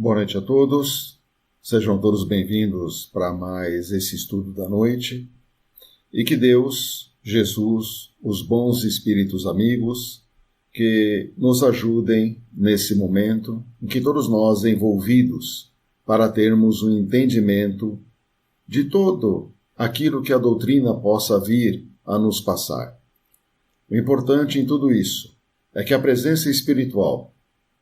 Boa noite a todos, sejam todos bem-vindos para mais esse estudo da noite e que Deus, Jesus, os bons espíritos amigos, que nos ajudem nesse momento em que todos nós envolvidos para termos um entendimento de todo aquilo que a doutrina possa vir a nos passar. O importante em tudo isso é que a presença espiritual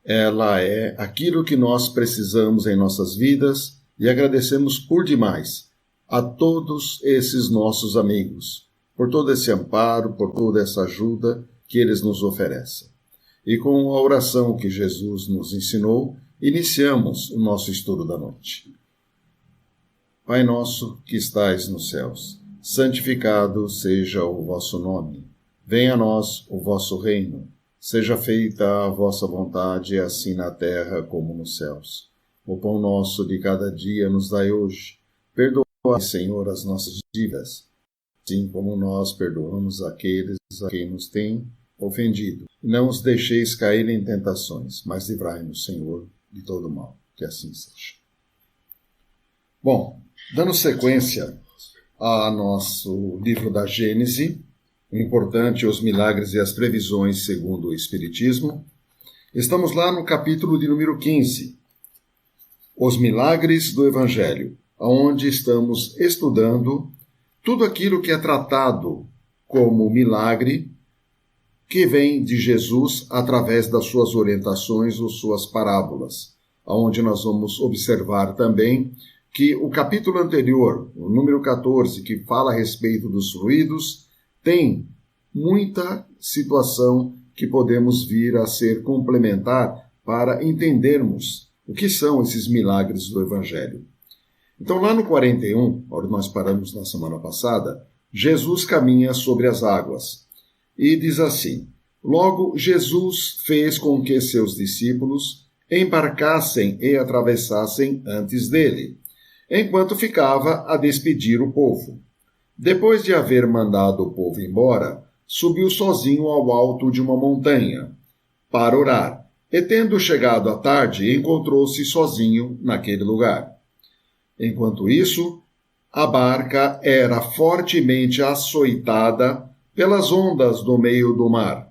ela é aquilo que nós precisamos em nossas vidas e agradecemos por demais a todos esses nossos amigos, por todo esse amparo, por toda essa ajuda que eles nos oferecem. E com a oração que Jesus nos ensinou, iniciamos o nosso estudo da noite. Pai nosso que estais nos céus, santificado seja o vosso nome. Venha a nós o vosso reino. Seja feita a vossa vontade, assim na terra como nos céus. O pão nosso de cada dia nos dai hoje. Perdoai, Senhor, as nossas dívidas, assim como nós perdoamos aqueles a quem nos têm ofendido. Não os deixeis cair em tentações, mas livrai-nos, Senhor, de todo mal. Que assim seja. Bom, dando sequência a nosso livro da Gênese, o importante, os milagres e as previsões segundo o Espiritismo. Estamos lá no capítulo de número 15, os milagres do Evangelho, onde estamos estudando tudo aquilo que é tratado como milagre que vem de Jesus através das suas orientações ou suas parábolas, onde nós vamos observar também que o capítulo anterior, o número 14, que fala a respeito dos fluidos, tem muita situação que podemos vir a ser complementar para entendermos o que são esses milagres do Evangelho. Então, lá no 41, onde nós paramos na semana passada, Jesus caminha sobre as águas e diz assim: logo Jesus fez com que seus discípulos embarcassem e atravessassem antes dele, enquanto ficava a despedir o povo. Depois de haver mandado o povo embora, subiu sozinho ao alto de uma montanha para orar, e tendo chegado à tarde, encontrou-se sozinho naquele lugar. Enquanto isso, a barca era fortemente açoitada pelas ondas do meio do mar,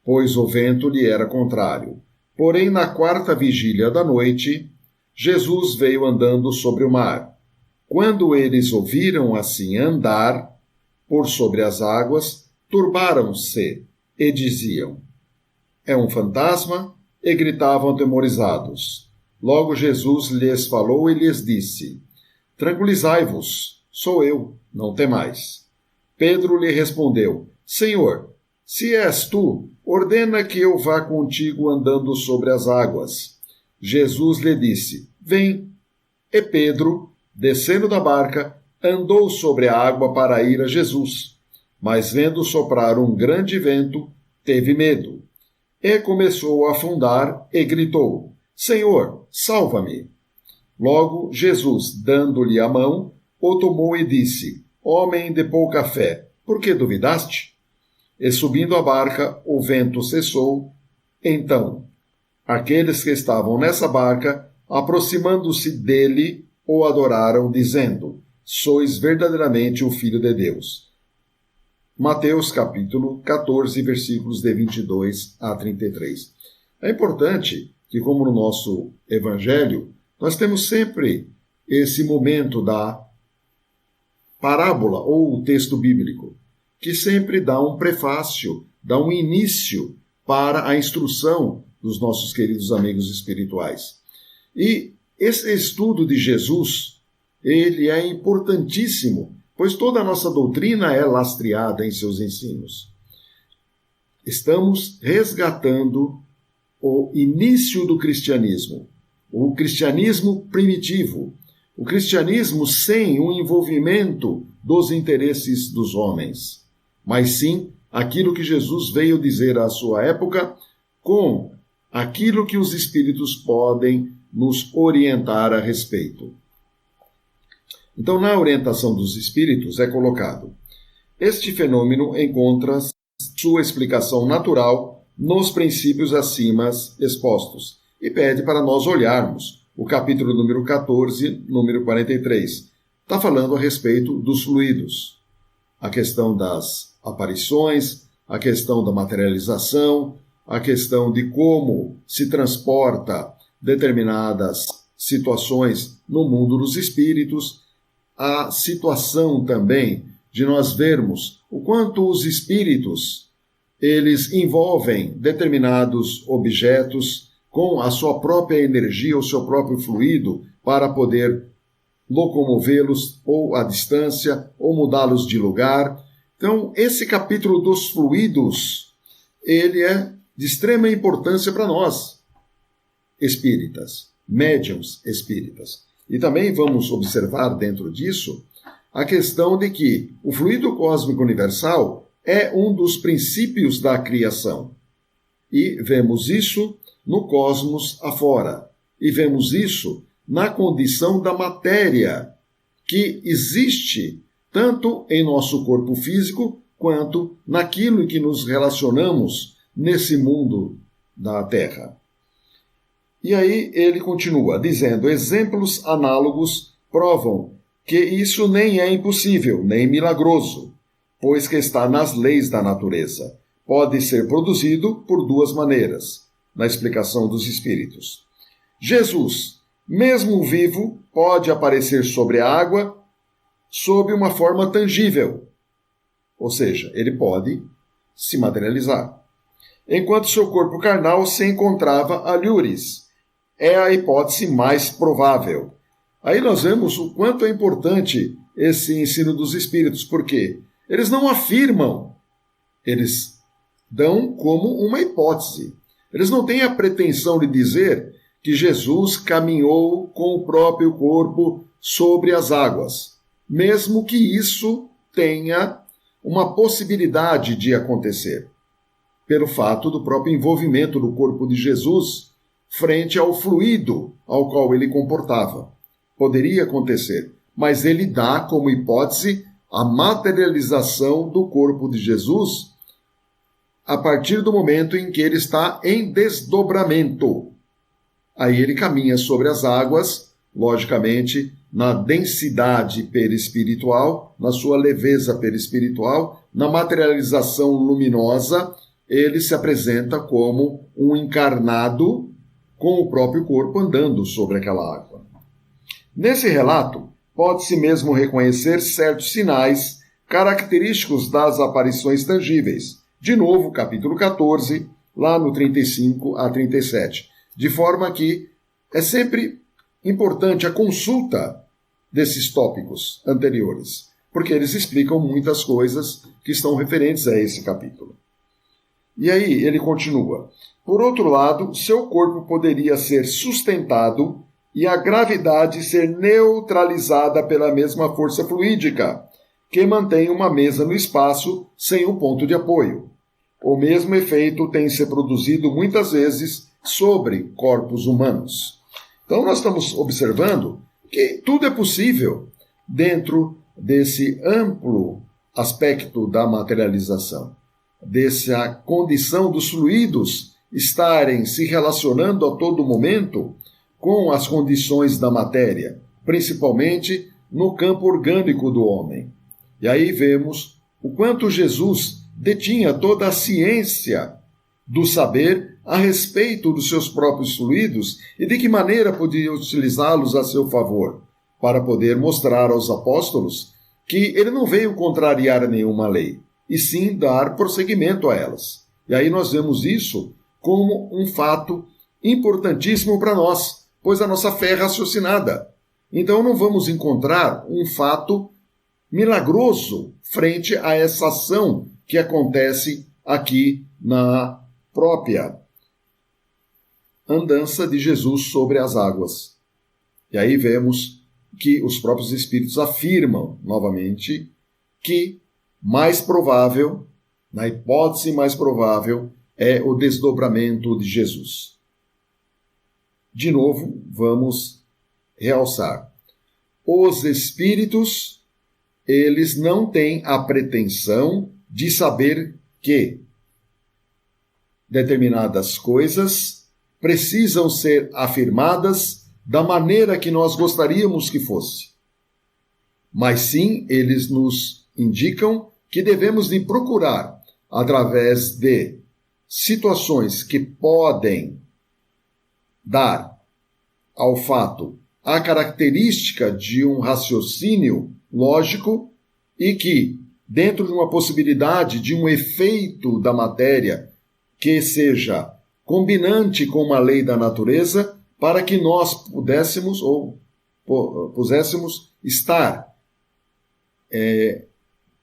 pois o vento lhe era contrário. Porém, na quarta vigília da noite, Jesus veio andando sobre o mar. Quando eles ouviram assim andar por sobre as águas, turbaram-se e diziam: é um fantasma, e gritavam atemorizados. Logo Jesus lhes falou e lhes disse: tranquilizai-vos, sou eu, não temais. Pedro lhe respondeu: Senhor, se és tu, ordena que eu vá contigo andando sobre as águas. Jesus lhe disse: vem. E Pedro, descendo da barca, andou sobre a água para ir a Jesus. Mas vendo soprar um grande vento, teve medo. E começou a afundar e gritou: Senhor, salva-me! Logo Jesus, dando-lhe a mão, o tomou e disse: homem de pouca fé, por que duvidaste? E subindo a barca, o vento cessou. Então, aqueles que estavam nessa barca, aproximando-se dele, o adoraram, dizendo: sois verdadeiramente o Filho de Deus. Mateus capítulo 14, versículos de 22 a 33. É importante que, como no nosso Evangelho, nós temos sempre esse momento da parábola ou o texto bíblico, que sempre dá um prefácio, dá um início para a instrução dos nossos queridos amigos espirituais. E esse estudo de Jesus, ele é importantíssimo, pois toda a nossa doutrina é lastreada em seus ensinos. Estamos resgatando o início do cristianismo, o cristianismo primitivo, o cristianismo sem o envolvimento dos interesses dos homens, mas sim aquilo que Jesus veio dizer à sua época, com aquilo que os espíritos podem nos orientar a respeito. Então, na orientação dos espíritos é colocado: este fenômeno encontra sua explicação natural nos princípios acima expostos e pede para nós olharmos o capítulo número 14, número 43. Está falando a respeito dos fluidos. A questão das aparições, a questão da materialização, a questão de como se transporta determinadas situações no mundo dos espíritos, a situação também de nós vermos o quanto os espíritos eles envolvem determinados objetos com a sua própria energia, o seu próprio fluido, para poder locomovê-los ou à distância, ou mudá-los de lugar. Então, esse capítulo dos fluidos, ele é de extrema importância para nós, espíritas, médiuns espíritas. E também vamos observar dentro disso a questão de que o fluido cósmico universal é um dos princípios da criação. E vemos isso no cosmos afora. E vemos isso na condição da matéria, que existe tanto em nosso corpo físico, quanto naquilo em que nos relacionamos nesse mundo da Terra. E aí ele continua dizendo, exemplos análogos provam que isso nem é impossível, nem milagroso, pois que está nas leis da natureza. Pode ser produzido por duas maneiras, na explicação dos espíritos. Jesus, mesmo vivo, pode aparecer sobre a água sob uma forma tangível, ou seja, ele pode se materializar. Enquanto seu corpo carnal se encontrava alhures. É a hipótese mais provável. Aí nós vemos o quanto é importante esse ensino dos espíritos, porque eles não afirmam, eles dão como uma hipótese. Eles não têm a pretensão de dizer que Jesus caminhou com o próprio corpo sobre as águas, mesmo que isso tenha uma possibilidade de acontecer, pelo fato do próprio envolvimento do corpo de Jesus frente ao fluido ao qual ele comportava. Poderia acontecer, mas ele dá como hipótese a materialização do corpo de Jesus a partir do momento em que ele está em desdobramento. Aí ele caminha sobre as águas, logicamente, na densidade perispiritual, na sua leveza perispiritual, na materialização luminosa, ele se apresenta como um encarnado com o próprio corpo andando sobre aquela água. Nesse relato, pode-se mesmo reconhecer certos sinais característicos das aparições tangíveis. De novo, capítulo 14, lá no 35 a 37. De forma que é sempre importante a consulta desses tópicos anteriores, porque eles explicam muitas coisas que estão referentes a esse capítulo. E aí ele continua. Por outro lado, seu corpo poderia ser sustentado e a gravidade ser neutralizada pela mesma força fluídica, que mantém uma mesa no espaço sem um ponto de apoio. O mesmo efeito tem se produzido muitas vezes sobre corpos humanos. Então nós estamos observando que tudo é possível dentro desse amplo aspecto da materialização, dessa condição dos fluidos estarem se relacionando a todo momento com as condições da matéria, principalmente no campo orgânico do homem. E aí vemos o quanto Jesus detinha toda a ciência do saber a respeito dos seus próprios fluidos e de que maneira podia utilizá-los a seu favor, para poder mostrar aos apóstolos que ele não veio contrariar nenhuma lei, e sim dar prosseguimento a elas. E aí nós vemos isso como um fato importantíssimo para nós, pois a nossa fé é raciocinada. Então não vamos encontrar um fato milagroso frente a essa ação que acontece aqui na própria andança de Jesus sobre as águas. E aí vemos que os próprios espíritos afirmam novamente que mais provável, na hipótese mais provável, é o desdobramento de Jesus. De novo, vamos realçar. Os espíritos, eles não têm a pretensão de saber que determinadas coisas precisam ser afirmadas da maneira que nós gostaríamos que fosse. Mas sim, eles nos indicam que devemos de procurar, através de situações que podem dar ao fato a característica de um raciocínio lógico e que, dentro de uma possibilidade de um efeito da matéria que seja combinante com uma lei da natureza, para que nós pudéssemos estar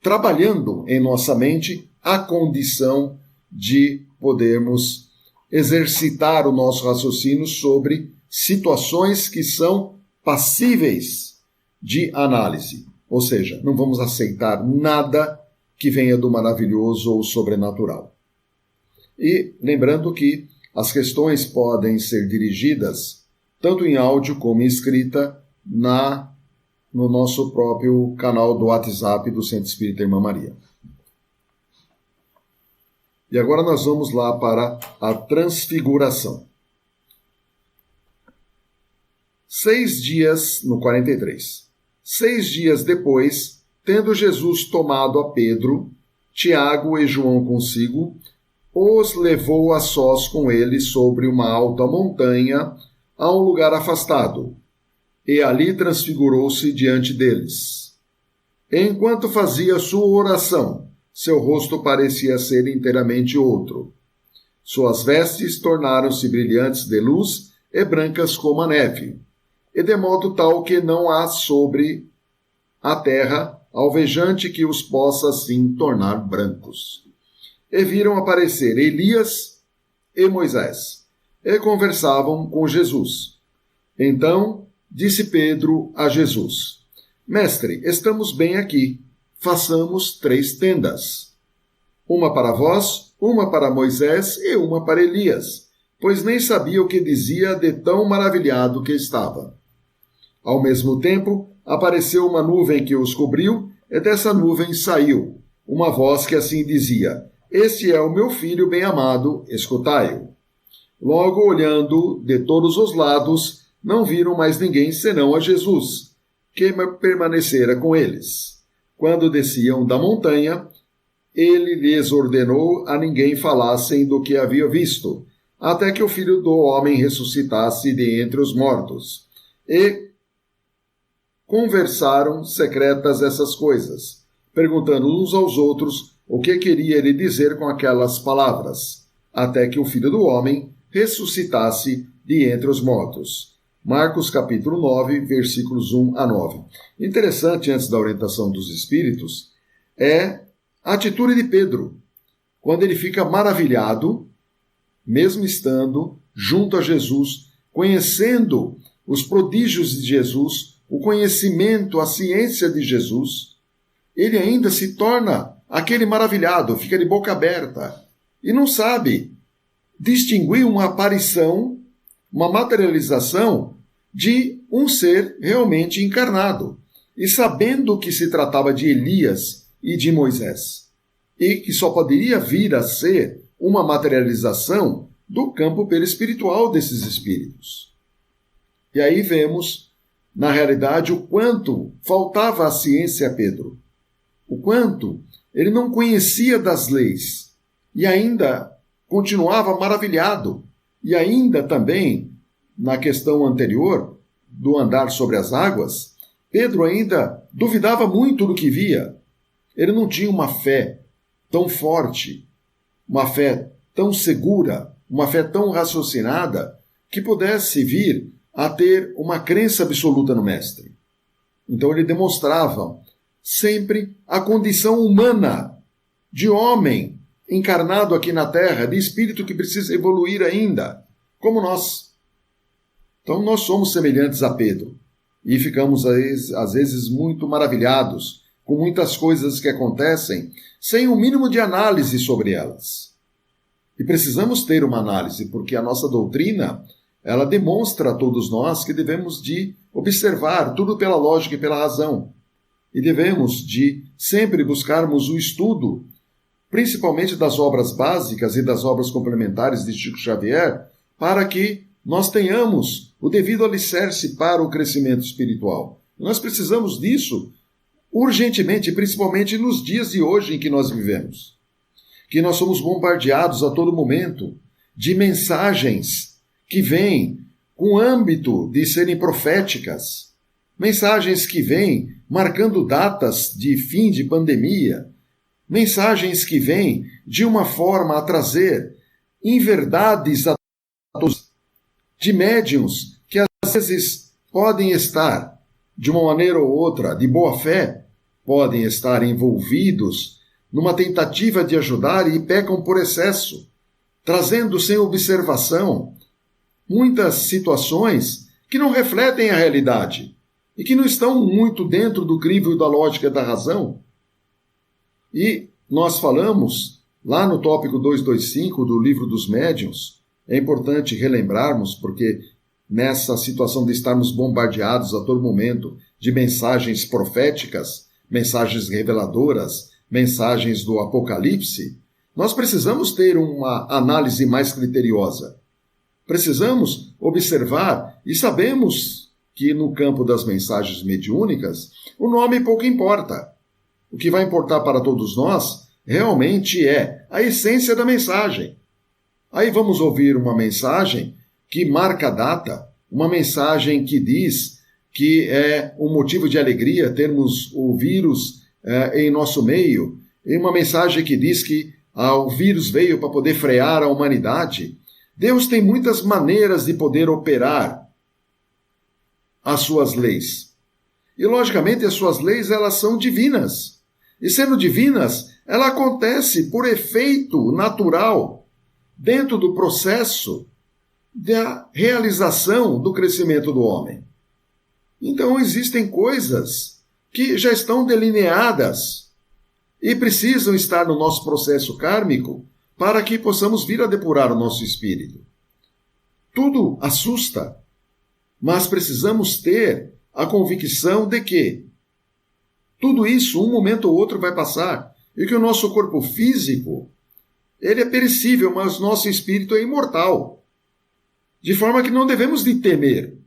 trabalhando em nossa mente a condição de podermos exercitar o nosso raciocínio sobre situações que são passíveis de análise. Ou seja, não vamos aceitar nada que venha do maravilhoso ou sobrenatural. E lembrando que as questões podem ser dirigidas tanto em áudio como em escrita no nosso próprio canal do WhatsApp do Centro Espírita Irmã Maria. E agora nós vamos lá para a transfiguração. 6 dias, no 43. 6 dias depois, tendo Jesus tomado a Pedro, Tiago e João consigo, os levou a sós com ele sobre uma alta montanha, a um lugar afastado, e ali transfigurou-se diante deles. Enquanto fazia sua oração, seu rosto parecia ser inteiramente outro. Suas vestes tornaram-se brilhantes de luz e brancas como a neve, e de modo tal que não há sobre a terra alvejante que os possa assim tornar brancos. E viram aparecer Elias e Moisés, e conversavam com Jesus. Então disse Pedro a Jesus: Mestre, estamos bem aqui. Façamos 3 tendas. Uma para vós, uma para Moisés e uma para Elias, pois nem sabia o que dizia de tão maravilhado que estava. Ao mesmo tempo, apareceu uma nuvem que os cobriu, e dessa nuvem saiu uma voz que assim dizia: Este é o meu filho bem-amado, escutai-o. Logo, olhando de todos os lados, não viram mais ninguém senão a Jesus, que permanecera com eles. Quando desciam da montanha, ele lhes ordenou a ninguém falassem do que havia visto, até que o Filho do Homem ressuscitasse de entre os mortos. E conversaram secretas essas coisas, perguntando uns aos outros o que queria ele dizer com aquelas palavras, até que o Filho do Homem ressuscitasse de entre os mortos. Marcos capítulo 9, versículos 1 a 9. Interessante, antes da orientação dos Espíritos, é a atitude de Pedro, quando ele fica maravilhado, mesmo estando junto a Jesus, conhecendo os prodígios de Jesus, o conhecimento, a ciência de Jesus, ele ainda se torna aquele maravilhado, fica de boca aberta e não sabe distinguir uma aparição, uma materialização de um ser realmente encarnado, e sabendo que se tratava de Elias e de Moisés, e que só poderia vir a ser uma materialização do campo perispiritual desses espíritos. E aí vemos, na realidade, o quanto faltava a ciência a Pedro, o quanto ele não conhecia das leis, e ainda continuava maravilhado, e ainda também, na questão anterior, do andar sobre as águas, Pedro ainda duvidava muito do que via. Ele não tinha uma fé tão forte, uma fé tão segura, uma fé tão raciocinada, que pudesse vir a ter uma crença absoluta no Mestre. Então ele demonstrava sempre a condição humana de homem encarnado aqui na Terra, de espírito que precisa evoluir ainda, como nós. Então nós somos semelhantes a Pedro e ficamos às vezes muito maravilhados com muitas coisas que acontecem sem um mínimo de análise sobre elas. E precisamos ter uma análise, porque a nossa doutrina, ela demonstra a todos nós que devemos de observar tudo pela lógica e pela razão. E devemos de sempre buscarmos o estudo, principalmente das obras básicas e das obras complementares de Chico Xavier, para que nós tenhamos o devido alicerce para o crescimento espiritual. Nós precisamos disso urgentemente, principalmente nos dias de hoje em que nós vivemos. Que nós somos bombardeados a todo momento de mensagens que vêm com âmbito de serem proféticas, mensagens que vêm marcando datas de fim de pandemia, mensagens que vêm de uma forma a trazer inverdades a todos, de médiuns que às vezes podem estar, de uma maneira ou outra, de boa fé, podem estar envolvidos numa tentativa de ajudar e pecam por excesso, trazendo sem observação muitas situações que não refletem a realidade e que não estão muito dentro do crivo da lógica da razão. E nós falamos, lá no tópico 225 do Livro dos Médiuns, é importante relembrarmos, porque nessa situação de estarmos bombardeados a todo momento de mensagens proféticas, mensagens reveladoras, mensagens do Apocalipse, nós precisamos ter uma análise mais criteriosa. Precisamos observar e sabemos que no campo das mensagens mediúnicas, o nome pouco importa. O que vai importar para todos nós realmente é a essência da mensagem. Aí vamos ouvir uma mensagem que marca a data, uma mensagem que diz que é um motivo de alegria termos o vírus em nosso meio, e uma mensagem que diz que o vírus veio para poder frear a humanidade. Deus tem muitas maneiras de poder operar as suas leis. E, logicamente, as suas leis elas são divinas. E, sendo divinas, ela acontece por efeito natural dentro do processo da realização do crescimento do homem. Então, existem coisas que já estão delineadas e precisam estar no nosso processo kármico para que possamos vir a depurar o nosso espírito. Tudo assusta, mas precisamos ter a convicção de que tudo isso, um momento ou outro, vai passar e que o nosso corpo físico ele é perecível, mas nosso espírito é imortal. De forma que não devemos de temer.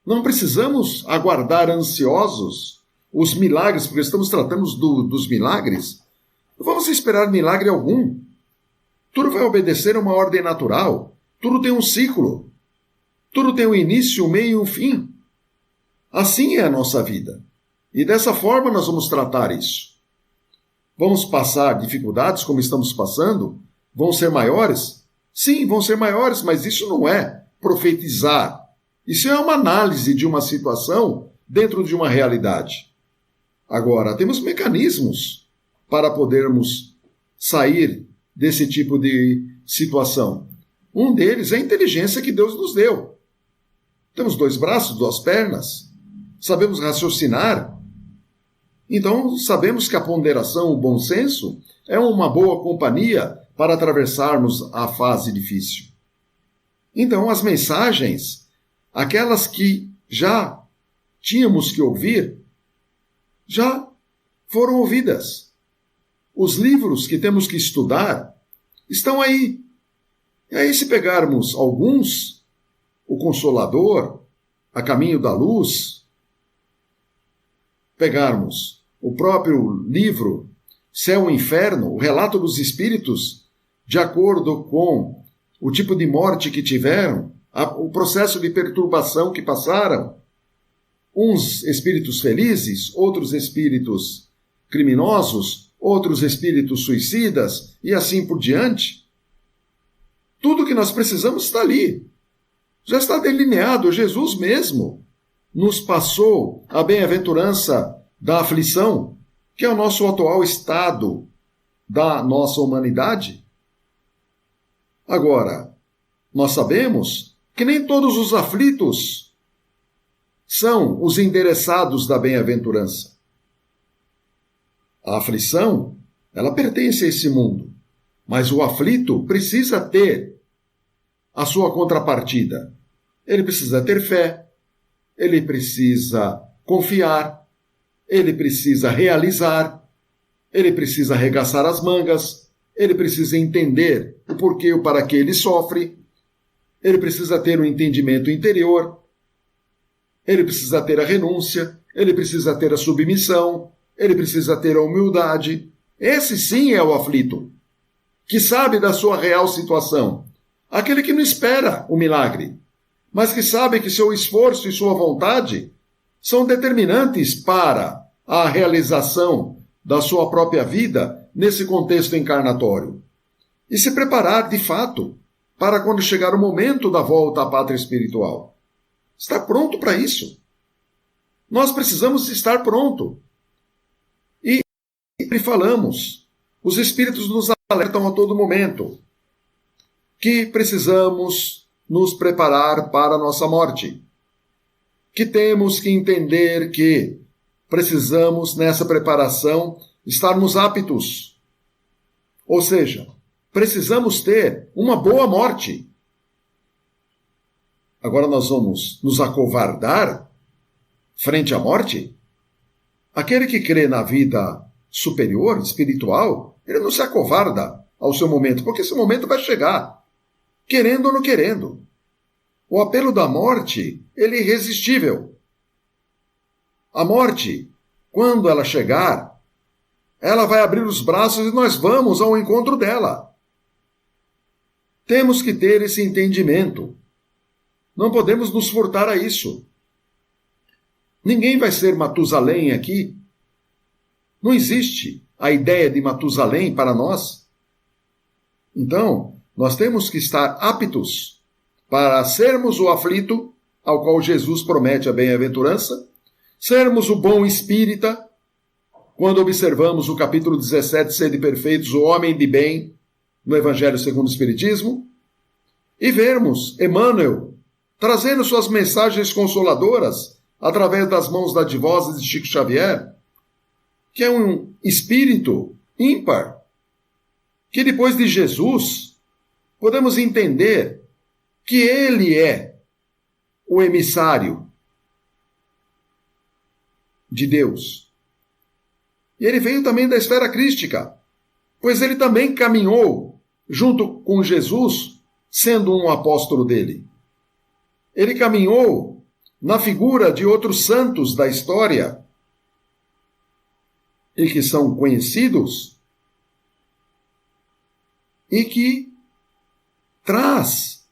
Não precisamos aguardar ansiosos os milagres, porque estamos tratando dos milagres. Não vamos esperar milagre algum. Tudo vai obedecer a uma ordem natural. Tudo tem um ciclo. Tudo tem um início, um meio e um fim. Assim é a nossa vida. E dessa forma nós vamos tratar isso. Vamos passar dificuldades como estamos passando? Vão ser maiores? Sim, vão ser maiores, mas isso não é profetizar. Isso é uma análise de uma situação dentro de uma realidade. Agora, temos mecanismos para podermos sair desse tipo de situação. Um deles é a inteligência que Deus nos deu. Temos 2 braços, 2 pernas, sabemos raciocinar. Então, sabemos que a ponderação, o bom senso, é uma boa companhia para atravessarmos a fase difícil. Então, as mensagens, aquelas que já tínhamos que ouvir, já foram ouvidas. Os livros que temos que estudar estão aí. E aí, se pegarmos alguns, o Consolador, A Caminho da Luz, pegarmos o próprio livro Céu e Inferno, o relato dos espíritos, de acordo com o tipo de morte que tiveram, o processo de perturbação que passaram, uns espíritos felizes, outros espíritos criminosos, outros espíritos suicidas, e assim por diante. Tudo que nós precisamos está ali. Já está delineado. Jesus mesmo nos passou a bem-aventurança da aflição, que é o nosso atual estado da nossa humanidade. Agora, nós sabemos que nem todos os aflitos são os endereçados da bem-aventurança. A aflição, ela pertence a esse mundo, mas o aflito precisa ter a sua contrapartida. Ele precisa ter fé, ele precisa confiar, ele precisa realizar, ele precisa arregaçar as mangas, ele precisa entender o porquê e o para que ele sofre. ele precisa ter um entendimento interior, ele precisa ter a renúncia, ele precisa ter a submissão, ele precisa ter a humildade. Esse sim é o aflito, que sabe da sua real situação. Aquele que não espera o milagre, mas que sabe que seu esforço e sua vontade são determinantes para a realização da sua própria vida nesse contexto encarnatório. E se preparar, de fato, para quando chegar o momento da volta à pátria espiritual. Estar pronto para isso. Nós precisamos estar pronto. E sempre falamos, os Espíritos nos alertam a todo momento que precisamos nos preparar para a nossa morte. Que temos que entender que precisamos, nessa preparação, estarmos aptos. Ou seja, precisamos ter uma boa morte. Agora nós vamos nos acovardar frente à morte? Aquele que crê na vida superior, espiritual, ele não se acovarda ao seu momento, porque esse momento vai chegar, querendo ou não querendo. O apelo da morte, ele é irresistível. A morte, quando ela chegar, ela vai abrir os braços e nós vamos ao encontro dela. Temos que ter esse entendimento. Não podemos nos furtar a isso. Ninguém vai ser Matusalém aqui. Não existe a ideia de Matusalém para nós. Então, nós temos que estar aptos para sermos o aflito ao qual Jesus promete a bem-aventurança, sermos o bom espírita, quando observamos o capítulo 17, Sede Perfeitos, o homem de bem, no Evangelho segundo o Espiritismo, e vermos Emmanuel trazendo suas mensagens consoladoras através das mãos dadivosas de Chico Xavier, que é um espírito ímpar, que depois de Jesus podemos entender que ele é o emissário de Deus. E ele veio também da esfera crística, pois ele também caminhou junto com Jesus, sendo um apóstolo dele. Ele caminhou na figura de outros santos da história, e que são conhecidos, e que traz,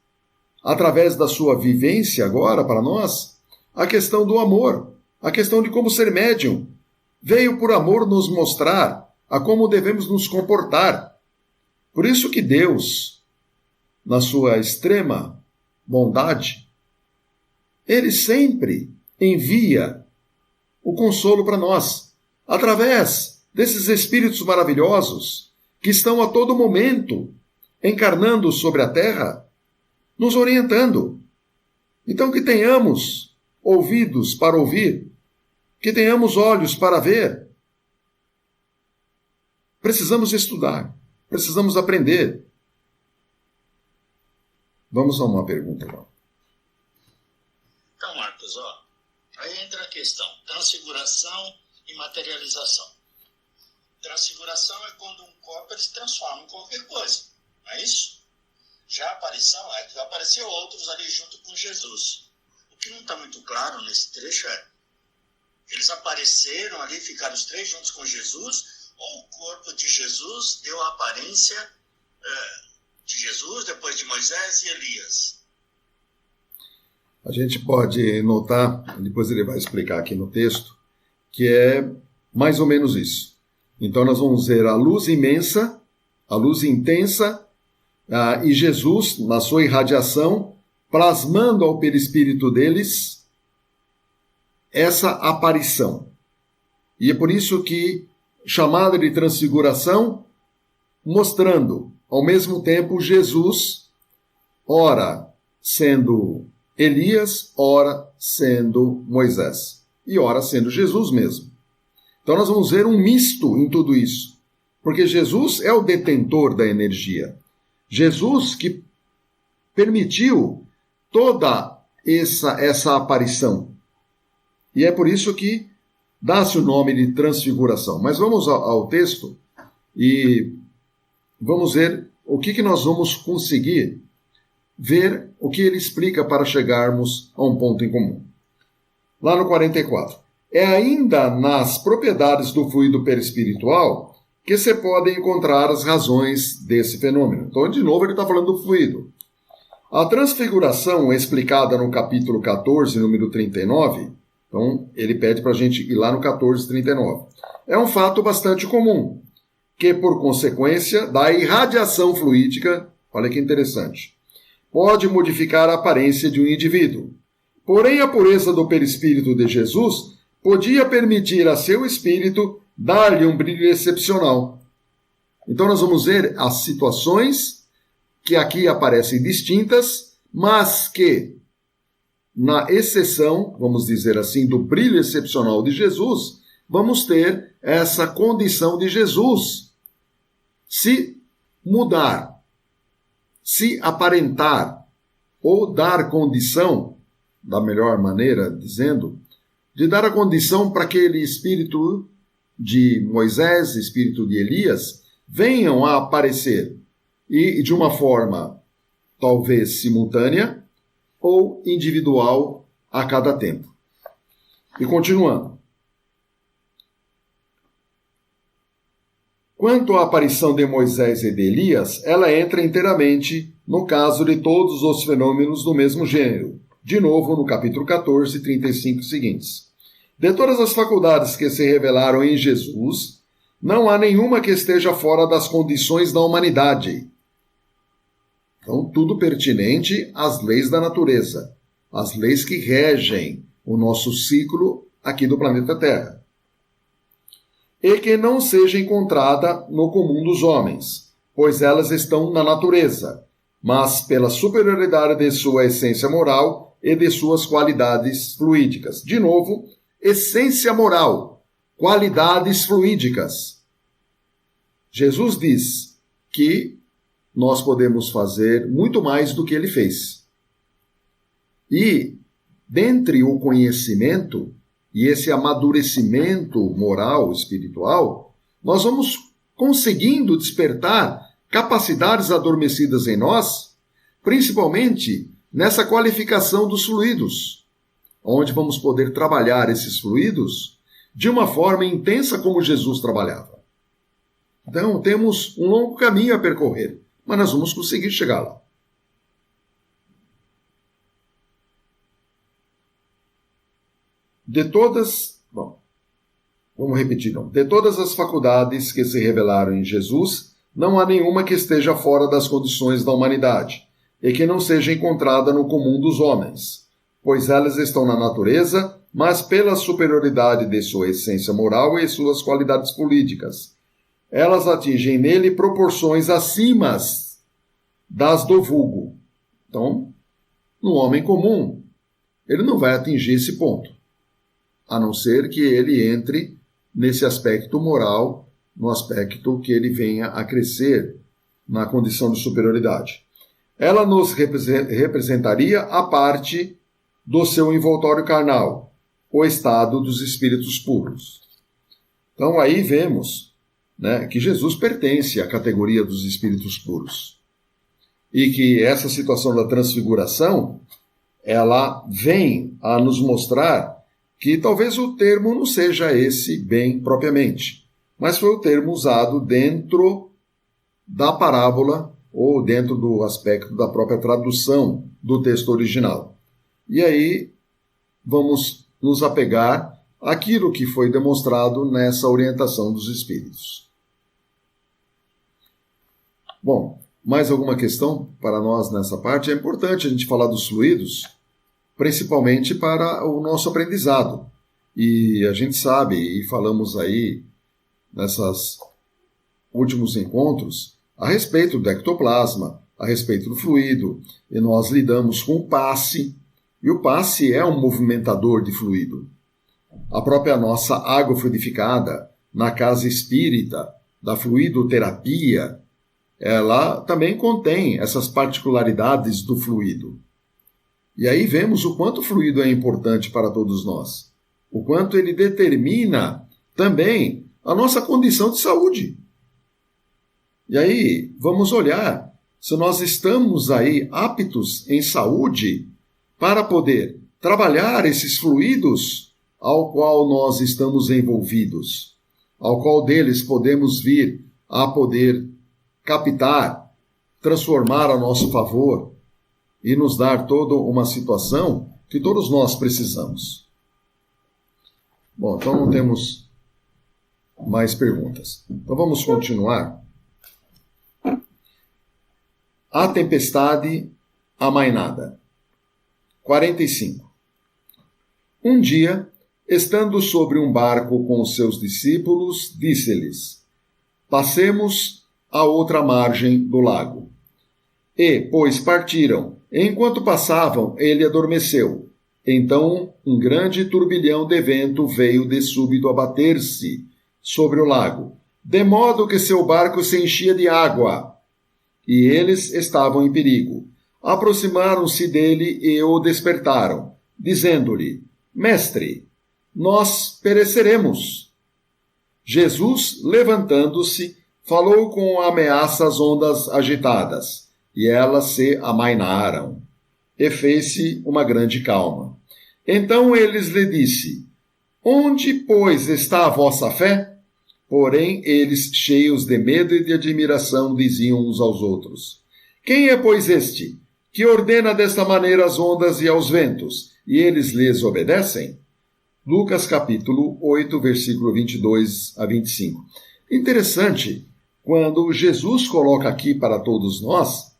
através da sua vivência agora para nós, a questão do amor, a questão de como ser médium. Veio por amor nos mostrar a como devemos nos comportar. Por isso que Deus, na sua extrema bondade, ele sempre envia o consolo para nós, através desses espíritos maravilhosos que estão a todo momento encarnando sobre a Terra, nos orientando. Então que tenhamos ouvidos para ouvir, que tenhamos olhos para ver. Precisamos estudar, precisamos aprender. Vamos a uma pergunta agora. Então, Marcos, aí entra a questão transfiguração e materialização. Transfiguração é quando um corpo ele se transforma em qualquer coisa, não é isso? Já a aparição é que apareceu outros ali junto com Jesus. O que não está muito claro nesse trecho é, eles apareceram ali, ficaram os três juntos com Jesus, ou o corpo de Jesus deu a aparência de Jesus, depois de Moisés e Elias? A gente pode notar, depois ele vai explicar aqui no texto, que é mais ou menos isso. Então nós vamos ver a luz imensa, a luz intensa, e Jesus, na sua irradiação, plasmando ao perispírito deles essa aparição. E é por isso que, chamada de transfiguração, mostrando, ao mesmo tempo, Jesus, ora sendo Elias, ora sendo Moisés, e ora sendo Jesus mesmo. Então nós vamos ver um misto em tudo isso, porque Jesus é o detentor da energia. Jesus que permitiu toda essa aparição. E é por isso que dá-se o nome de transfiguração. Mas vamos ao texto e vamos ver o que nós vamos conseguir ver o que ele explica para chegarmos a um ponto em comum. Lá no 44. É ainda nas propriedades do fluido perispiritual que se podem encontrar as razões desse fenômeno. Então, de novo, ele está falando do fluido. A transfiguração é explicada no capítulo 14, número 39. Então, ele pede para a gente ir lá no 14, 39. É um fato bastante comum, que, por consequência da irradiação fluídica, olha que interessante, pode modificar a aparência de um indivíduo. Porém, a pureza do perispírito de Jesus podia permitir a seu espírito dar-lhe um brilho excepcional. Então, nós vamos ver as situações que aqui aparecem distintas, mas que, na exceção, vamos dizer assim, do brilho excepcional de Jesus, vamos ter essa condição de Jesus se mudar, se aparentar ou dar condição, da melhor maneira dizendo, de dar a condição para aquele espírito de Moisés, espírito de Elias, venham a aparecer e de uma forma talvez simultânea ou individual a cada tempo. E continuando. Quanto à aparição de Moisés e de Elias, ela entra inteiramente no caso de todos os fenômenos do mesmo gênero. De novo, no capítulo 14, 35 seguintes. De todas as faculdades que se revelaram em Jesus, não há nenhuma que esteja fora das condições da humanidade. Então, tudo pertinente às leis da natureza, às leis que regem o nosso ciclo aqui do planeta Terra. E que não seja encontrada no comum dos homens, pois elas estão na natureza, mas pela superioridade de sua essência moral e de suas qualidades fluídicas. De novo, essência moral, qualidades fluídicas. Jesus diz que nós podemos fazer muito mais do que ele fez. E, dentre o conhecimento e esse amadurecimento moral, espiritual, nós vamos conseguindo despertar capacidades adormecidas em nós, principalmente nessa qualificação dos fluidos, onde vamos poder trabalhar esses fluidos de uma forma intensa como Jesus trabalhava. Então, temos um longo caminho a percorrer, mas nós vamos conseguir chegar lá. De todas as faculdades que se revelaram em Jesus, não há nenhuma que esteja fora das condições da humanidade e que não seja encontrada no comum dos homens, pois elas estão na natureza, mas pela superioridade de sua essência moral e suas qualidades políticas. Elas atingem nele proporções acima das do vulgo. Então, no homem comum, ele não vai atingir esse ponto, a não ser que ele entre nesse aspecto moral, no aspecto que ele venha a crescer na condição de superioridade. Ela nos representaria a parte do seu envoltório carnal, o estado dos espíritos puros. Então aí vemos, né, que Jesus pertence à categoria dos espíritos puros. E que essa situação da transfiguração, ela vem a nos mostrar que talvez o termo não seja esse bem propriamente, mas foi o termo usado dentro da parábola ou dentro do aspecto da própria tradução do texto original. E aí vamos nos apegar àquilo que foi demonstrado nessa orientação dos espíritos. Bom, mais alguma questão para nós nessa parte? É importante a gente falar dos fluidos, principalmente para o nosso aprendizado. E a gente sabe, e falamos aí nesses últimos encontros, a respeito do ectoplasma, a respeito do fluido, e nós lidamos com o passe, e o passe é um movimentador de fluido. A própria nossa água fluidificada, na casa espírita, da fluidoterapia, ela também contém essas particularidades do fluido. E aí vemos o quanto o fluido é importante para todos nós. O quanto ele determina também a nossa condição de saúde. E aí vamos olhar se nós estamos aí aptos em saúde para poder trabalhar esses fluidos ao qual nós estamos envolvidos, ao qual deles podemos vir a poder captar, transformar a nosso favor e nos dar toda uma situação que todos nós precisamos. Bom, então não temos mais perguntas. Então vamos continuar. A tempestade amainada. 45. Um dia, estando sobre um barco com os seus discípulos, disse-lhes: passemos à outra margem do lago. E, pois partiram, enquanto passavam, ele adormeceu. Então, um grande turbilhão de vento veio de súbito abater-se sobre o lago, de modo que seu barco se enchia de água, e eles estavam em perigo. Aproximaram-se dele e o despertaram, dizendo-lhe: Mestre, nós pereceremos. Jesus, levantando-se, falou com ameaça às ondas agitadas, e elas se amainaram, e fez-se uma grande calma. Então eles lhe disse: Onde, pois, está a vossa fé? Porém, eles, cheios de medo e de admiração, diziam uns aos outros: Quem é, pois, este, que ordena desta maneira as ondas e aos ventos, e eles lhes obedecem? Lucas capítulo 8, versículo 22 a 25. Interessante, quando Jesus coloca aqui para todos nós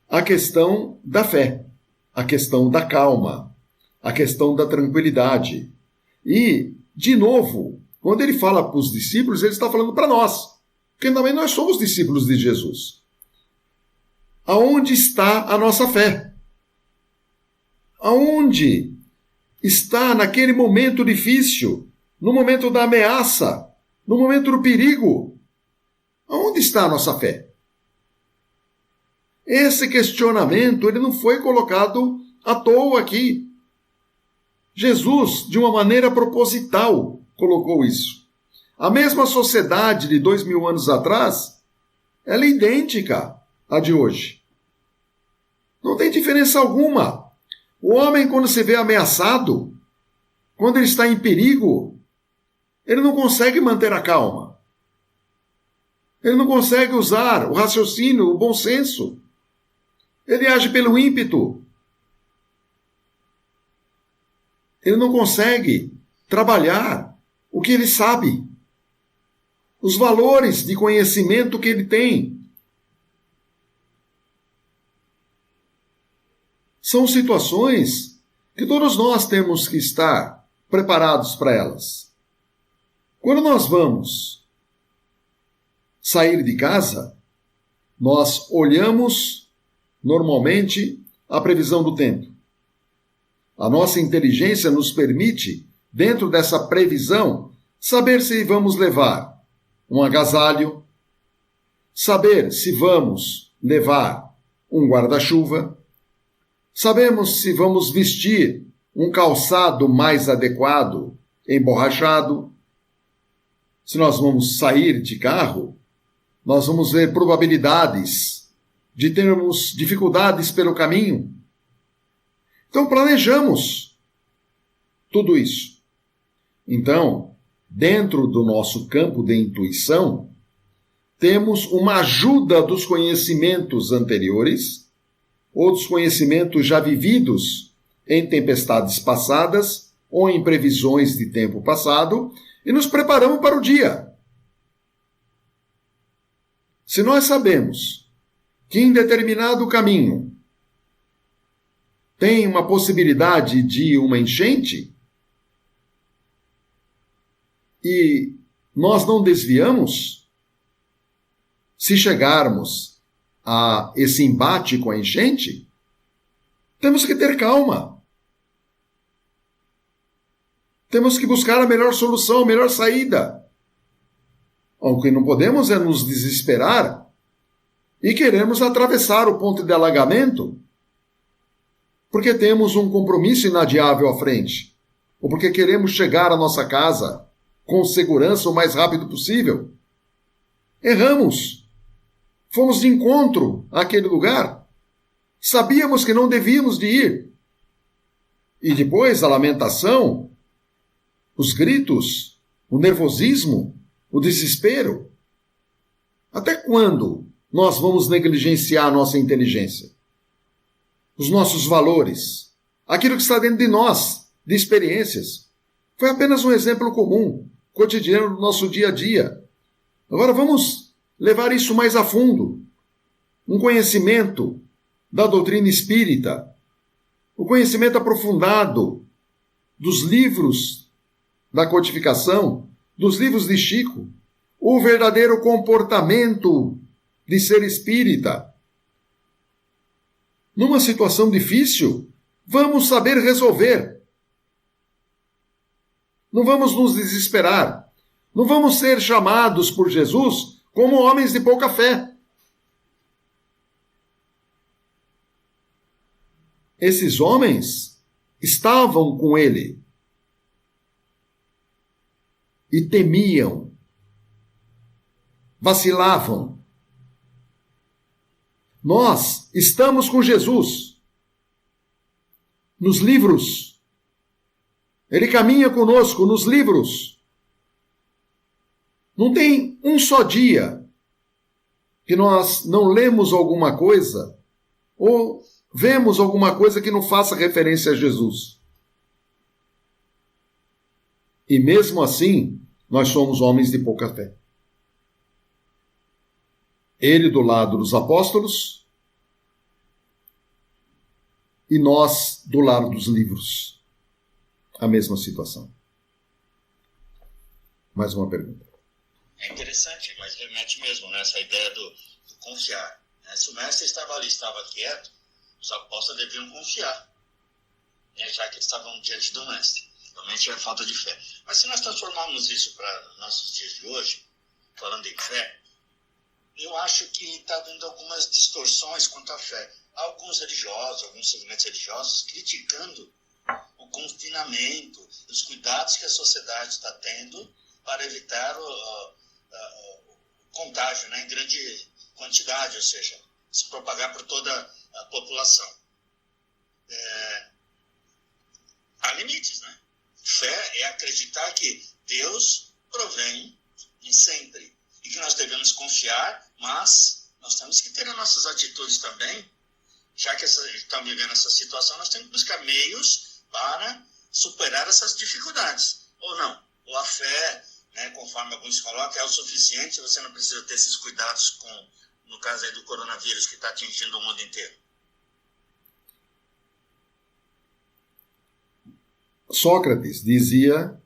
a questão da fé, a questão da calma, a questão da tranquilidade. E, de novo, quando ele fala para os discípulos, ele está falando para nós, porque também nós somos discípulos de Jesus. Aonde está a nossa fé? Aonde está naquele momento difícil, no momento da ameaça, no momento do perigo? Aonde está a nossa fé? Esse questionamento ele não foi colocado à toa aqui. Jesus, de uma maneira proposital, colocou isso. A mesma sociedade de 2000 anos atrás, ela é idêntica à de hoje. Não tem diferença alguma. O homem, quando se vê ameaçado, quando ele está em perigo, ele não consegue manter a calma. Ele não consegue usar o raciocínio, o bom senso. Ele age pelo ímpeto. Ele não consegue trabalhar o que ele sabe, os valores de conhecimento que ele tem. São situações que todos nós temos que estar preparados para elas. Quando nós vamos sair de casa, nós olhamos normalmente a previsão do tempo. A nossa inteligência nos permite, dentro dessa previsão, saber se vamos levar um agasalho, saber se vamos levar um guarda-chuva, sabemos se vamos vestir um calçado mais adequado, emborrachado. Se nós vamos sair de carro, nós vamos ver probabilidades de termos dificuldades pelo caminho. Então planejamos tudo isso. Então, dentro do nosso campo de intuição, temos uma ajuda dos conhecimentos anteriores, ou dos conhecimentos já vividos em tempestades passadas, ou em previsões de tempo passado, e nos preparamos para o dia. Se nós sabemos que em determinado caminho tem uma possibilidade de uma enchente, e nós não desviamos, se chegarmos a esse embate com a enchente, temos que ter calma. Temos que buscar a melhor solução, a melhor saída. O que não podemos é nos desesperar e queremos atravessar o ponto de alagamento porque temos um compromisso inadiável à frente, ou porque queremos chegar à nossa casa com segurança o mais rápido possível. Erramos. Fomos de encontro àquele lugar. Sabíamos que não devíamos de ir. E depois a lamentação, os gritos, o nervosismo, o desespero. Até quando nós vamos negligenciar a nossa inteligência? Os nossos valores, aquilo que está dentro de nós, de experiências. Foi apenas um exemplo comum, cotidiano do nosso dia a dia. Agora vamos levar isso mais a fundo. Um conhecimento da doutrina espírita, o conhecimento aprofundado dos livros da codificação, dos livros de Chico, o verdadeiro comportamento de ser espírita. Numa situação difícil, vamos saber resolver. Não vamos nos desesperar. Não vamos ser chamados por Jesus como homens de pouca fé. Esses homens estavam com ele e temiam, vacilavam. Nós estamos com Jesus nos livros. Ele caminha conosco nos livros. Não tem um só dia que nós não lemos alguma coisa ou vemos alguma coisa que não faça referência a Jesus. E mesmo assim, nós somos homens de pouca fé. Ele do lado dos apóstolos e nós do lado dos livros. A mesma situação. Mais uma pergunta. É interessante, mas remete mesmo nessa ideia do confiar. Se o mestre estava ali, estava quieto, os apóstolos deviam confiar, já que eles estavam diante do mestre. Realmente é falta de fé. Mas se nós transformarmos isso para nossos dias de hoje, falando em fé, eu acho que está havendo algumas distorções quanto à fé. Alguns religiosos, alguns segmentos religiosos, criticando o confinamento, os cuidados que a sociedade está tendo para evitar o contágio, em grande quantidade, ou seja, se propagar por toda a população. Há limites, né? Fé é acreditar que Deus provém em sempre e que nós devemos confiar, mas nós temos que ter as nossas atitudes também, já que estamos vivendo essa situação, nós temos que buscar meios para superar essas dificuldades, ou não. Ou a fé, conforme alguns colocam, é o suficiente, você não precisa ter esses cuidados com, no caso aí do coronavírus, que está atingindo o mundo inteiro. Sócrates dizia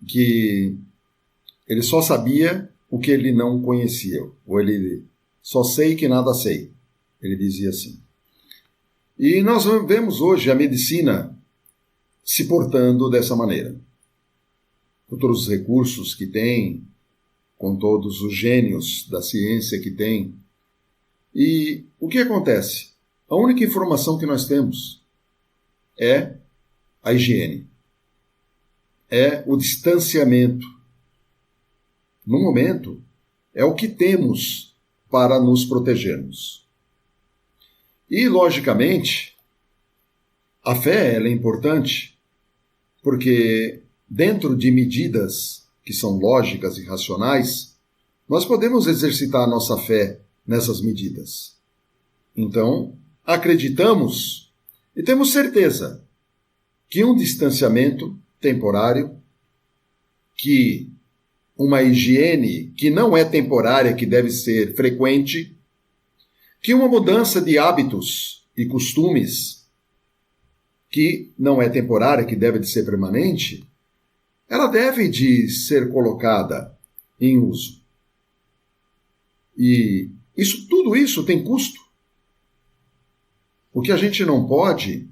que ele só sabia o que ele não conhecia, ou ele só sei que nada sei. Ele dizia assim. E nós vemos hoje a medicina se portando dessa maneira. Com todos os recursos que tem, com todos os gênios da ciência que tem. E o que acontece? A única informação que nós temos é a higiene. É o distanciamento. No momento, é o que temos para nos protegermos. E, logicamente, a fé ela é importante porque, dentro de medidas que são lógicas e racionais, nós podemos exercitar a nossa fé nessas medidas. Então, acreditamos e temos certeza que um distanciamento temporário, que uma higiene que não é temporária, que deve ser frequente, que uma mudança de hábitos e costumes, que não é temporária, que deve de ser permanente, ela deve de ser colocada em uso. E tudo isso tem custo. O que a gente não pode,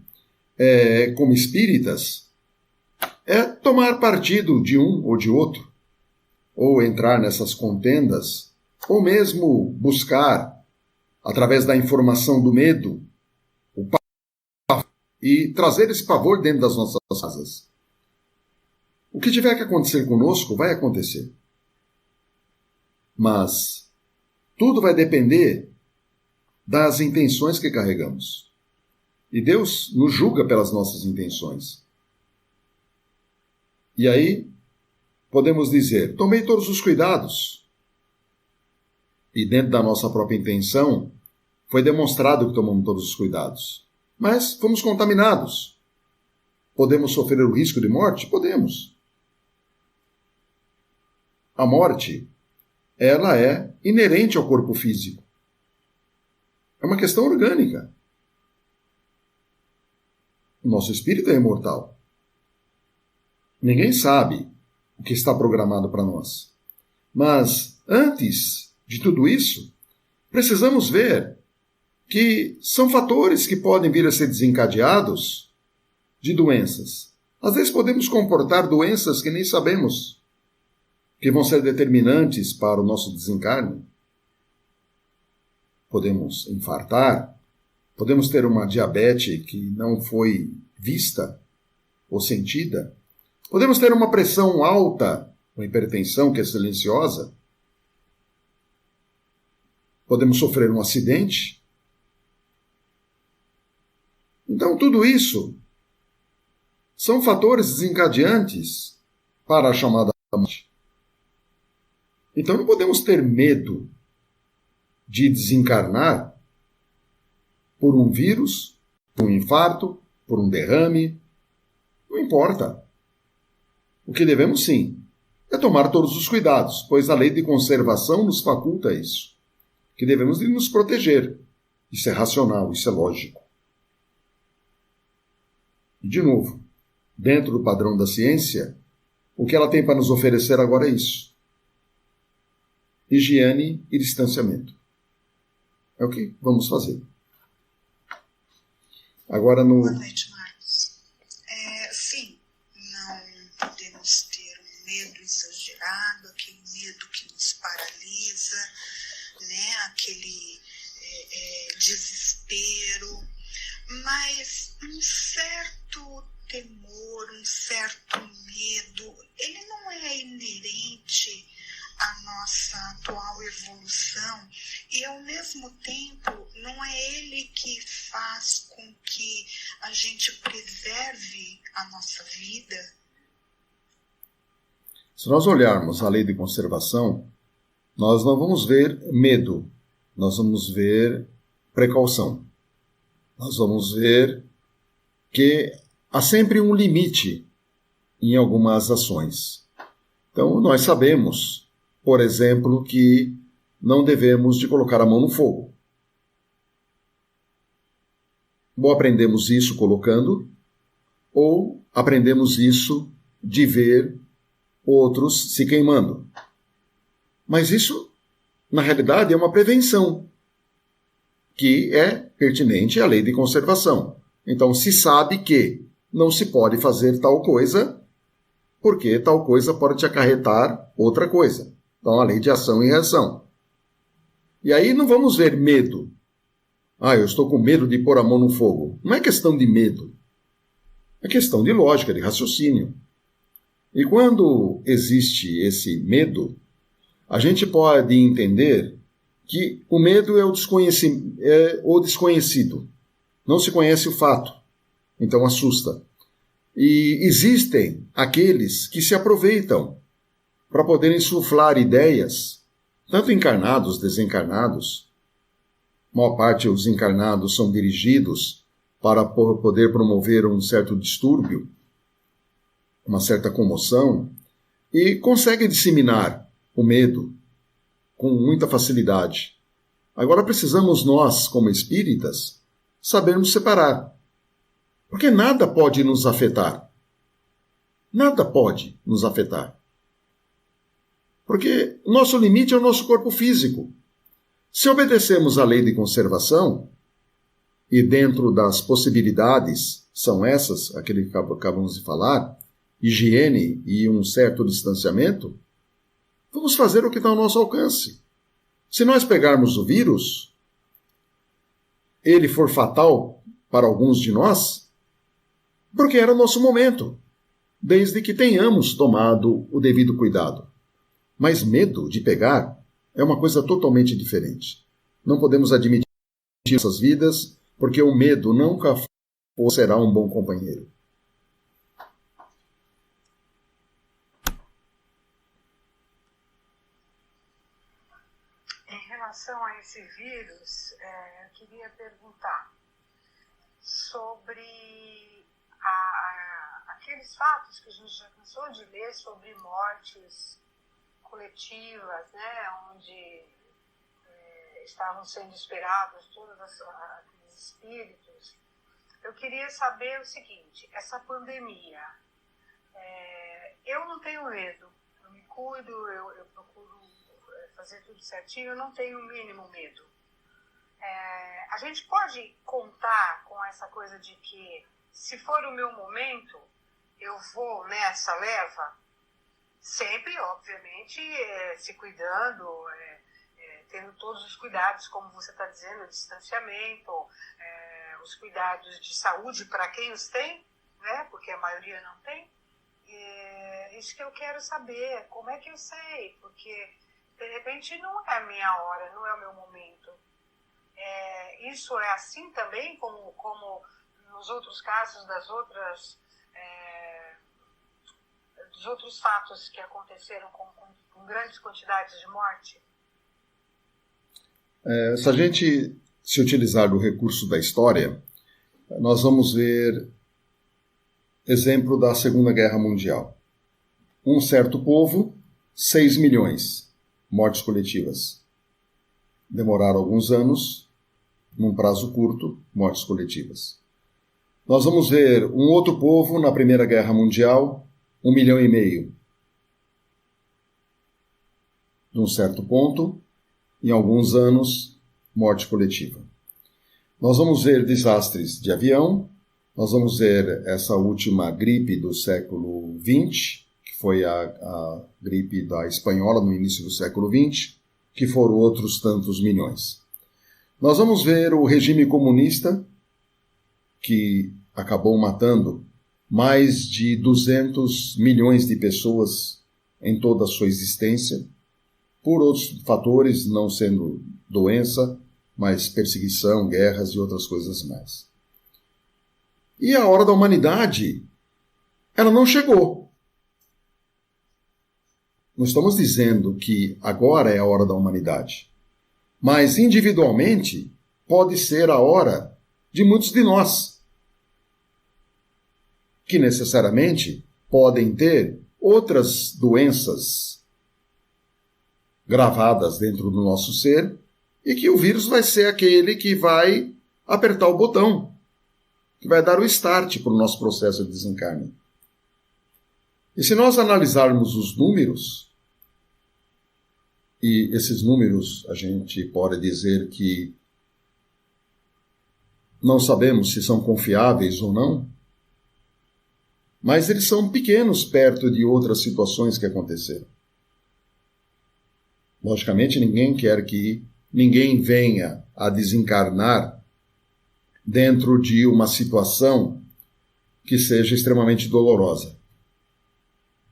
como espíritas, é tomar partido de um ou de outro, ou entrar nessas contendas, ou mesmo buscar, através da informação do medo, o pavor, e trazer esse pavor dentro das nossas casas. O que tiver que acontecer conosco, vai acontecer. Mas Tudo vai depender das intenções que carregamos. E Deus nos julga pelas nossas intenções. E aí, podemos dizer, tomei todos os cuidados. E dentro da nossa própria intenção, foi demonstrado que tomamos todos os cuidados. Mas fomos contaminados. Podemos sofrer o risco de morte? Podemos. A morte, ela é inerente ao corpo físico. É uma questão orgânica. O nosso espírito é imortal. Ninguém sabe o que está programado para nós. Mas, antes de tudo isso, precisamos ver que são fatores que podem vir a ser desencadeados de doenças. Às vezes podemos comportar doenças que nem sabemos, que vão ser determinantes para o nosso desencarne. Podemos infartar, podemos ter uma diabetes que não foi vista ou sentida, podemos ter uma pressão alta, uma hipertensão que é silenciosa, podemos sofrer um acidente. Então, tudo isso são fatores desencadeantes para a chamada morte. Então, não podemos ter medo de desencarnar por um vírus, por um infarto, por um derrame. Não importa. O que devemos, sim, é tomar todos os cuidados, pois a lei de conservação nos faculta isso. Que devemos de nos proteger. Isso é racional, isso é lógico. E, de novo, dentro do padrão da ciência, o que ela tem para nos oferecer agora é isso. Higiene e distanciamento. É o que vamos fazer. Agora no... Boa noite, Marcos. Sim, não podemos ter um medo exagerado, aquele medo que nos paralisa, né? Aquele desespero, mas um certo temor, um certo medo, ele não é inerente à nossa atual evolução e, ao mesmo tempo, não é ele que faz com que a gente preserve a nossa vida? Se nós olharmos a lei de conservação, nós não vamos ver medo, nós vamos ver precaução. Nós vamos ver que há sempre um limite em algumas ações. Então, nós sabemos, por exemplo, que não devemos de colocar a mão no fogo. Ou aprendemos isso colocando, ou aprendemos isso de ver outros se queimando. Mas isso, na realidade, é uma prevenção, que é pertinente à lei de conservação. Então, se sabe que não se pode fazer tal coisa, porque tal coisa pode te acarretar outra coisa. Então, a lei de ação e reação. E aí não vamos ver medo. Eu estou com medo de pôr a mão no fogo. Não é questão de medo. É questão de lógica, de raciocínio. E quando existe esse medo, a gente pode entender que o medo é o desconhecido. Não se conhece o fato, então assusta. E existem aqueles que se aproveitam para poderem insuflar ideias, tanto encarnados, desencarnados. A maior parte dos encarnados são dirigidos para poder promover um certo distúrbio, uma certa comoção, e conseguem disseminar o medo com muita facilidade. Agora precisamos nós, como espíritas, sabermos separar. Porque nada pode nos afetar. Nada pode nos afetar. Porque o nosso limite é o nosso corpo físico. Se obedecemos à lei de conservação, e dentro das possibilidades são essas, aquele que acabamos de falar, higiene e um certo distanciamento, vamos fazer o que está ao nosso alcance. Se nós pegarmos o vírus, ele for fatal para alguns de nós, porque era o nosso momento, desde que tenhamos tomado o devido cuidado. Mas medo de pegar, é uma coisa totalmente diferente. Não podemos admitir nossas vidas, porque o medo nunca foi ou será um bom companheiro. Em relação a esse vírus, eu queria perguntar sobre aqueles fatos que a gente já cansou de ler sobre mortes coletivas, né, onde estavam sendo esperados todos aqueles espíritos. Eu queria saber o seguinte: essa pandemia, eu não tenho medo, eu me cuido, eu procuro fazer tudo certinho, eu não tenho o mínimo medo. A gente pode contar com essa coisa de que, se for o meu momento, eu vou nessa leva, sempre, obviamente, se cuidando, tendo todos os cuidados, como você está dizendo, o distanciamento, os cuidados de saúde para quem os tem, né? Porque a maioria não tem. Isso que eu quero saber, como é que eu sei? Porque, de repente, não é a minha hora, não é o meu momento. Isso é assim também, como nos outros casos dos outros fatos que aconteceram com grandes quantidades de morte? Se a gente se utilizar do recurso da história, nós vamos ver exemplo da Segunda Guerra Mundial. Um certo povo, 6 milhões, mortes coletivas. Demoraram alguns anos, num prazo curto, mortes coletivas. Nós vamos ver um outro povo na Primeira Guerra Mundial, 1,5 milhão. De um certo ponto, em alguns anos, morte coletiva. Nós vamos ver desastres de avião, nós vamos ver essa última gripe do século XX, que foi a gripe da espanhola no início do século XX, que foram outros tantos milhões. Nós vamos ver o regime comunista, que acabou matando mais de 200 milhões de pessoas em toda a sua existência, por outros fatores, não sendo doença, mas perseguição, guerras e outras coisas mais. E a hora da humanidade, ela não chegou. Não estamos dizendo que agora é a hora da humanidade, mas individualmente pode ser a hora de muitos de nós, que necessariamente podem ter outras doenças gravadas dentro do nosso ser, e que o vírus vai ser aquele que vai apertar o botão, que vai dar o start para o nosso processo de desencarne. E se nós analisarmos os números, e esses números a gente pode dizer que não sabemos se são confiáveis ou não, mas eles são pequenos perto de outras situações que aconteceram. Logicamente, ninguém quer que ninguém venha a desencarnar dentro de uma situação que seja extremamente dolorosa,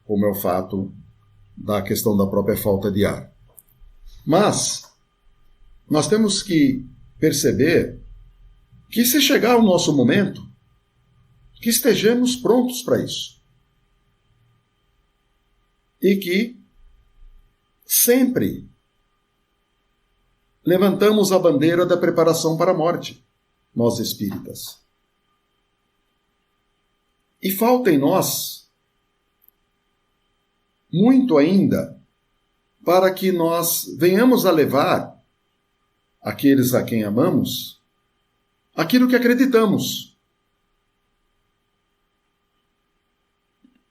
como é o fato da questão da própria falta de ar. Mas nós temos que perceber que, se chegar o nosso momento, que estejamos prontos para isso. E que sempre levantamos a bandeira da preparação para a morte, nós espíritas. E falta em nós muito ainda para que nós venhamos a levar aqueles a quem amamos aquilo que acreditamos.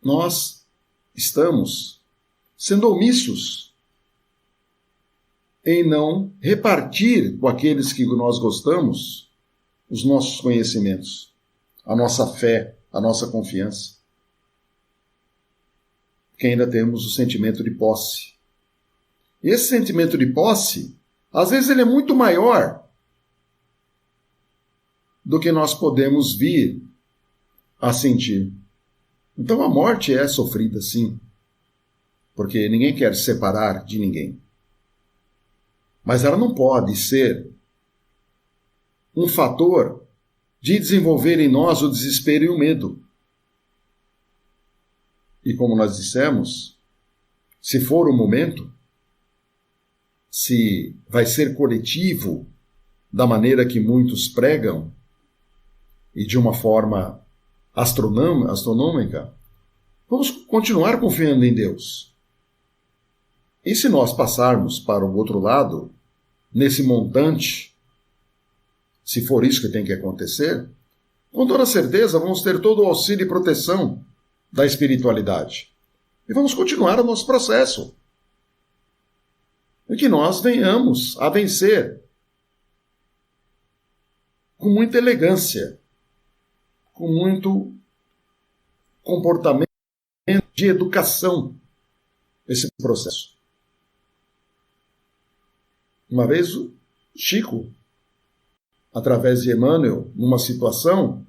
Nós estamos sendo omissos em não repartir com aqueles que nós gostamos os nossos conhecimentos, a nossa fé, a nossa confiança. Porque ainda temos o sentimento de posse. E esse sentimento de posse, às vezes ele é muito maior do que nós podemos vir a sentir. Então a morte é sofrida, sim, porque ninguém quer se separar de ninguém. mas ela não pode ser um fator de desenvolver em nós o desespero e o medo. E como nós dissemos, se for o momento, se vai ser coletivo da maneira que muitos pregam e de uma forma astronômica, vamos continuar confiando em Deus. E se nós passarmos para o outro lado, nesse montante, se for isso que tem que acontecer, com toda certeza vamos ter todo o auxílio e proteção da espiritualidade. E vamos continuar o nosso processo. E que nós venhamos a vencer com muita elegância, com muito comportamento de educação, esse processo. Uma vez o Chico, através de Emmanuel, numa situação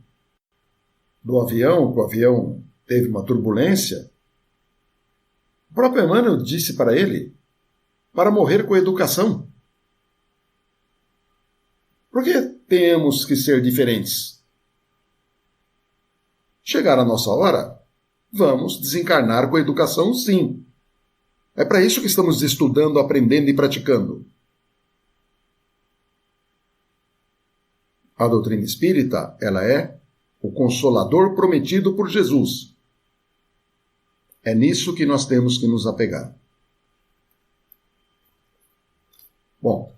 do avião, que o avião teve uma turbulência, o próprio Emmanuel disse para ele para morrer com educação. Por que temos que ser diferentes? Chegar a nossa hora, vamos desencarnar com educação, sim. É para isso que estamos estudando, aprendendo e praticando. A doutrina espírita, ela é o consolador prometido por Jesus. É nisso que nós temos que nos apegar. Bom,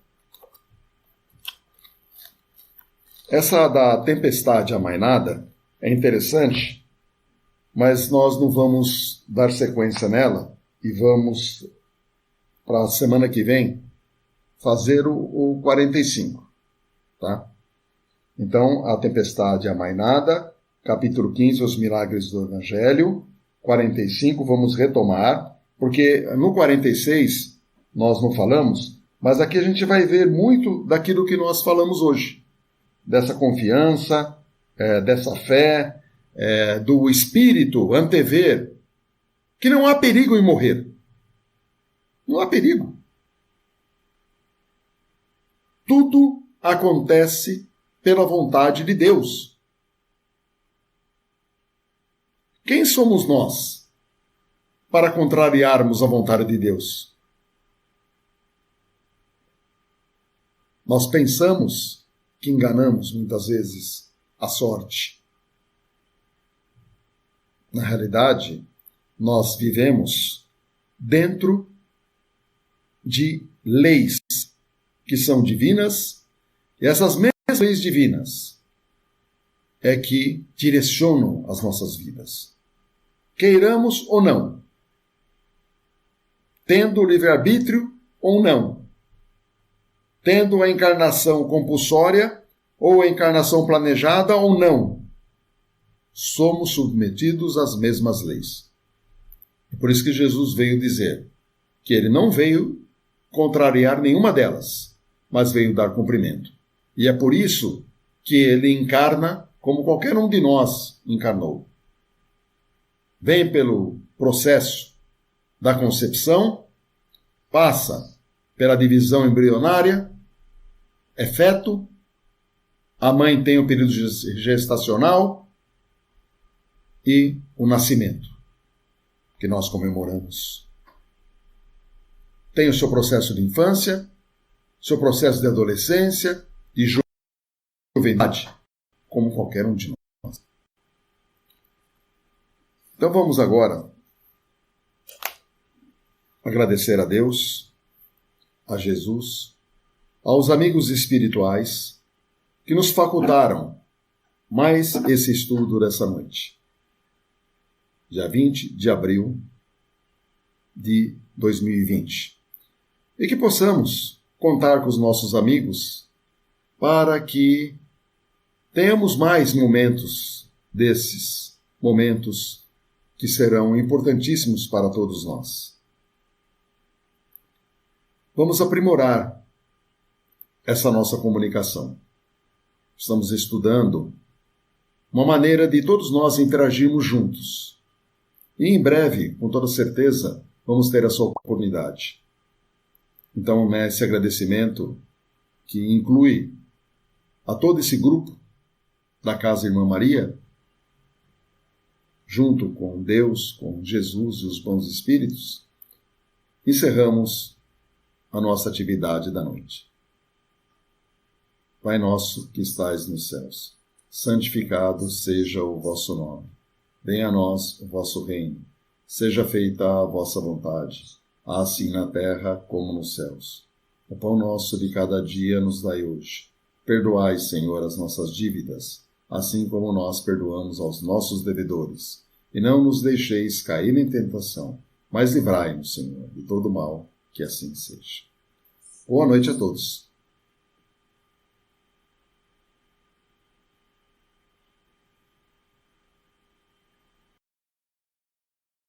essa da tempestade amainada é interessante, mas nós não vamos dar sequência nela e vamos, para a semana que vem, fazer o 45, tá? Então, a tempestade amainada, capítulo 15, os milagres do Evangelho, 45, vamos retomar, porque no 46 nós não falamos, mas aqui a gente vai ver muito daquilo que nós falamos hoje, dessa confiança, dessa fé, do espírito antever, que não há perigo em morrer. Não há perigo. Tudo acontece pela vontade de Deus. Quem somos nós para contrariarmos a vontade de Deus? Nós pensamos que enganamos muitas vezes a sorte. Na realidade, nós vivemos dentro de leis que são divinas, e essas mesmas leis divinas é que direcionam as nossas vidas. Queiramos ou não, tendo livre-arbítrio ou não, tendo a encarnação compulsória ou a encarnação planejada ou não, somos submetidos às mesmas leis. E por isso que Jesus veio dizer que ele não veio contrariar nenhuma delas, mas veio dar cumprimento. E é por isso que ele encarna como qualquer um de nós encarnou. Vem pelo processo da concepção, passa pela divisão embrionária, é feto, a mãe tem o período gestacional e o nascimento, que nós comemoramos. Tem o seu processo de infância, seu processo de adolescência, de juventude, como qualquer um de nós. Então vamos agora agradecer a Deus, a Jesus, aos amigos espirituais que nos facultaram mais esse estudo dessa noite. Dia 20 de abril de 2020. E que possamos contar com os nossos amigos para que tenhamos mais momentos desses, momentos que serão importantíssimos para todos nós. Vamos aprimorar essa nossa comunicação. Estamos estudando uma maneira de todos nós interagirmos juntos. E em breve, com toda certeza, vamos ter essa oportunidade. Então, nesse agradecimento, que inclui a todo esse grupo da Casa Irmã Maria, junto com Deus, com Jesus e os bons espíritos, encerramos a nossa atividade da noite. Pai nosso que estais nos céus, santificado seja o vosso nome. Venha a nós o vosso reino. Seja feita a vossa vontade, assim na terra como nos céus. O pão nosso de cada dia nos dai hoje. Perdoai, Senhor, as nossas dívidas, assim como nós perdoamos aos nossos devedores. E não nos deixeis cair em tentação, mas livrai-nos, Senhor, de todo mal, que assim seja. Boa noite a todos.